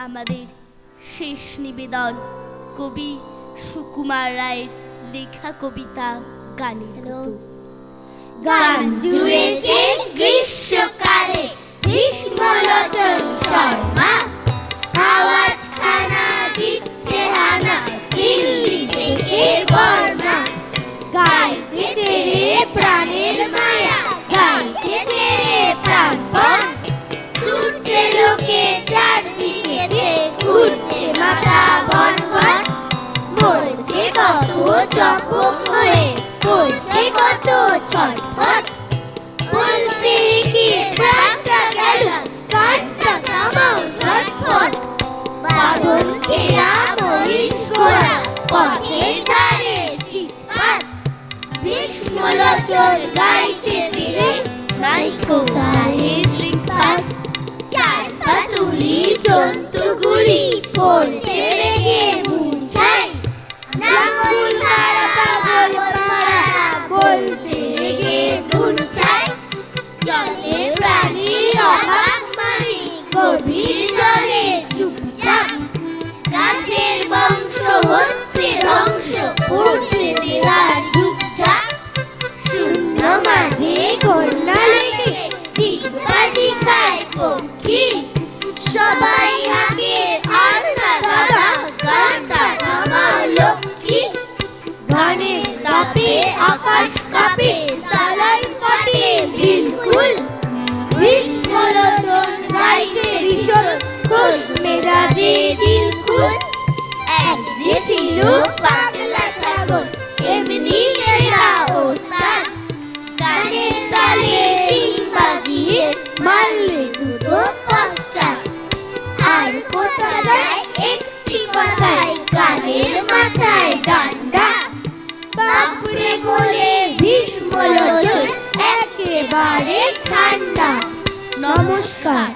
আমাদের শেষ নিবেদন কবি সুকুমার রায়ের লেখা কবিতা গানের মতো। গান জুড়েছে গ্রীষ্মকালে ভীষ্মলোচন শর্মা, আওয়াজ খানা দিচ্ছে হানা দিল্লি থেকে বর্মা। গাইছে ছেড়ে প্রাণের মায়া, গাইছে ছেড়ে প্রাণপণ, ছুটছে লোকে চারদিকে ঘুরছে মাথা বন বন। মরছে কত জখম হয়ে, করছে কত ছটফট, বলছে কি প্রাণটা গেল, কানটা থামাও ঝটফট। বাঁধন ছেঁড়া মহিষ ঘোড়া পথের ধারে চিৎপাত, ভীষ্মলোচন গাইছে ফিরে নাইকো গায়ের দৃকপাত। চার পা তুলি জন্তুগুলি পড়ছে রেগে মূর্ছায়, নাঙ্গল মারা বলদ মারা বলছে রেগে মূর্ছায়। জলে প্রাণী অবাক মারি গভীর জলে চুপচাপ, গাছের বংশ হচ্ছে ধ্বংস পড়ছে দেওয়ার চুপচাপ। শূন্য মাঝে কন্যা লেগে ডিগবাজি খায় পক্ষী, সবাই হাগে আর না দাদা গানটা থামাও লক্ষ্মী। গানের তাপে আকাশ কাঁপে তালাই ফাটে বিলকুল, ভীষ্মলোচন গাইছে ভীষণ খোশ মেজাজে দিলখুল। এক যে ছিল পাগলা ছাগল এমনি সেরা ওস্তাদ, গানের তালে সিংবা দিয়ে মারলে দুটো পশ্চাৎ। আর কোথা যায় একটি কথায় গানের মাথায় ডান্ডা, বাপরে বলে ভীষ্মলোচন একেবারে ঠান্ডা। নমস্কার।